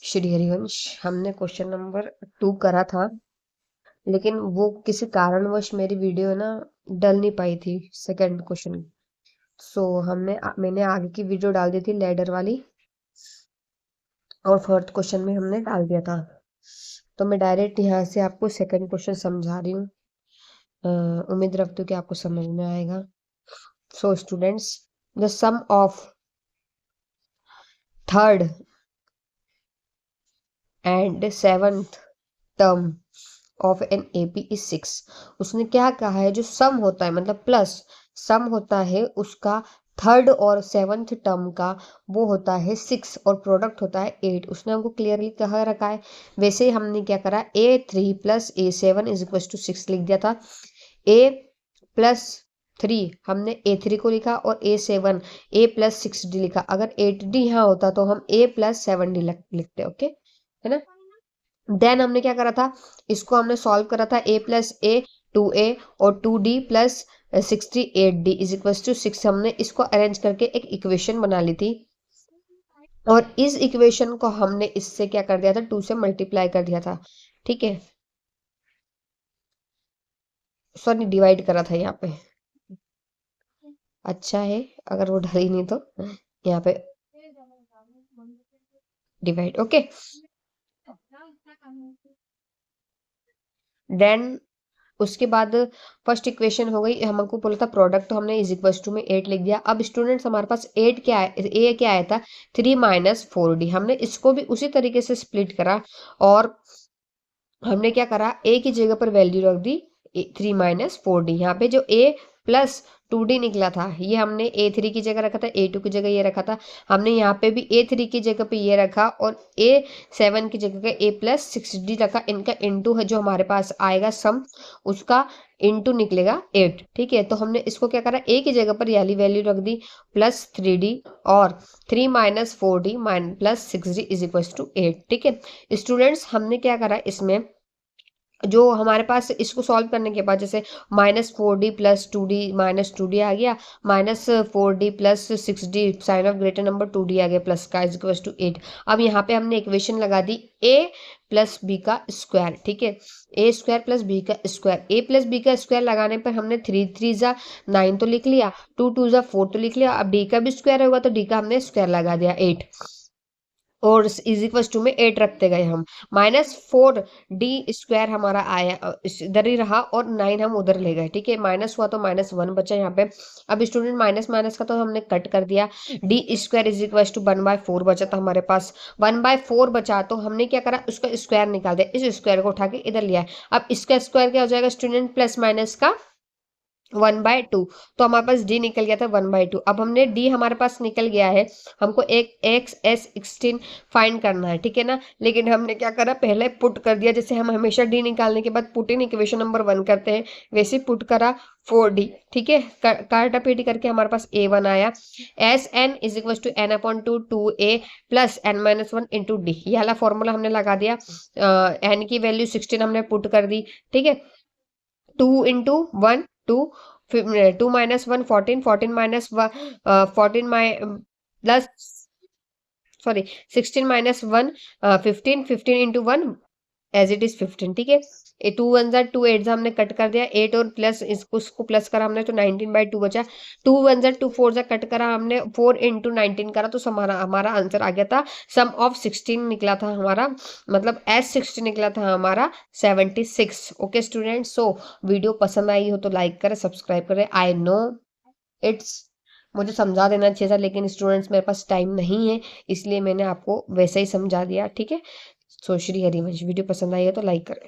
श्री हरिवंश, हमने question number 2 करा था, लेकिन वो किसी कारणवश मेरी वीडियो ना डल नहीं पाई थी सेकंड क्वेश्चन। सो मैंने आगे की वीडियो डाल दी थी लैडर वाली, और फोर्थ क्वेश्चन में हमने डाल दिया था। तो मैं डायरेक्ट यहाँ से आपको सेकंड क्वेश्चन समझा रही हूँ। उम्मीद रखती हूँ कि आपको समझ में आएगा। So students, the sum of third and seventh term of an AP is 6। उसने क्या कहा है, जो सम होता है मतलब प्लस सम होता है उसका थर्ड और सेवंथ टर्म का, वो होता है 6 और प्रोडक्ट होता है 8। उसने हमको क्लियरली कहा रखा है। वैसे ही हमने क्या करा, A3 plus A7 is equal to 6 लिख दिया था। A+3 हमने A3 को लिखा और A7 A+6D लिखा। अगर 8D यहाँ होता तो हम A+7D लिखते। ओके, है ना। देन हमने क्या करा था, इसको हमने सॉल्व करा था। A+A 2A और 2D plus 6D 8D is equal to 6। हमने इसको अरेंज करके एक इक्वेशन बना ली थी, और इस इक्वेशन को हमने इससे क्या कर दिया था, 2 से मल्टीप्लाई कर दिया था। ठीक है, सॉरी डिवाइड करा था यहाँ पे। अच्छा है अगर वो डरी नहीं तो यहाँ पे डिवाइड। ओके, देन उसके बाद फर्स्ट इक्वेशन हो गई। हमको बोला था प्रोडक्ट, तो हमने इज इक्वल टू में 8 लिख दिया। अब स्टूडेंट्स हमारे पास 8 क्या है, ए क्या आया था 3 - 4D। हमने इसको भी उसी तरीके से स्प्लिट करा, और हमने क्या करा, ए की जगह पर वैल्यू रख दी 3 - 4D। यहाँ पे जो A+2D निकला था, ये हमने A3 की जगह रखा था, A2 की जगह ये रखा था। हमने यहाँ पे भी A3 की जगह पे ये रखा, और A7 की जगह पे A+6D रखा। इनका इंटू है जो हमारे पास आएगा सम, उसका इंटू निकलेगा 8। ठीक है, तो हमने इसको क्या करा, ए की जगह पर याली वैल्यू रख दी +3D, और 3 - 4D +6D is equal to 8। ठीक है स्टूडेंट्स, हमने क्या करा, इसमें जो हमारे पास इसको सॉल्व करने के बाद, जैसे -4D + 2D -2D आ गया, -4D + 6D sign of greater number 2D आ गया, प्लस का इज इक्वल टू 8। अब यहाँ पे हमने इक्वेशन लगा दी A + B का स्क्वायर। ठीक है, A² + B का स्क्वायर। A + B का स्क्वायर लगाने पर हमने 3 3 × 9 तो लिख लिया, 2 2 × 4 तो लिख लिया। अब D का भी स्क्वायर होगा तो D का हमने स्क्वायर लगा दिया 8, और इज इक्वल टू में 8 रखते गए हम। -4D² हमारा आया, इधर ही रहा, और 9 हम उधर ले गए। ठीक है, माइनस हुआ तो -1 बचा यहाँ पे। अब स्टूडेंट माइनस माइनस का तो हमने कट कर दिया। D² इज इक्वल टू 1/4 बचा था हमारे पास। 1/4 बचा तो हमने क्या करा, उसका स्क्वायर निकाल दिया। इस स्क्वायर को उठा के इधर लिया। अब इसका स्क्वायर क्या हो जाएगा स्टूडेंट, प्लस माइनस का 1/2। तो हमारे पास D निकल गया था 1/2। अब हमने D हमारे पास निकल गया है, हमको एक XS16 फाइंड करना है। ठीक है ना, लेकिन हमने क्या करा, पहले पुट कर दिया। जैसे हम हमेशा D निकालने के बाद पुट इन इक्वेशन नंबर 1 करते हैं, वैसे पुट करा 4D। ठीक है, काटा पीटी करके हमारे पास A1 आया। SN is equal to N/2 2A + N-1 × D। ये वाला फॉर्मूला हमने लगा दिया। N की वैल्यू 16 हमने पुट कर दी। ठीक है, 2 × 1 2, 2 - 1 14, 14 - 1 14 plus sorry 16 - 1 15, 15 × 1 as it is 15। ठीक है, 2 1 ज़ा 2 8 ज़ा हमने कट कर दिया, 8 और प्लस इसको प्लस करा हमने तो 19/2 बचा। 2 1 ज़ा 2 4 ज़ा कट करा हमने, 4 × 19 करा, तो हमारा आंसर आ गया था सम ऑफ 16 निकला था हमारा, मतलब S60 निकला था हमारा 76। ओके स्टूडेंट, सो वीडियो पसंद आई हो तो लाइक करें, सब्सक्राइब करें। आई नो इट्स, मुझे समझा देना चाहिए था, लेकिन स्टूडेंट्स मेरे पास टाइम नहीं है, इसलिए मैंने आपको वैसे ही समझा दिया। ठीक है, सो श्री हरिवंश, वीडियो पसंद आई है तो लाइक करें।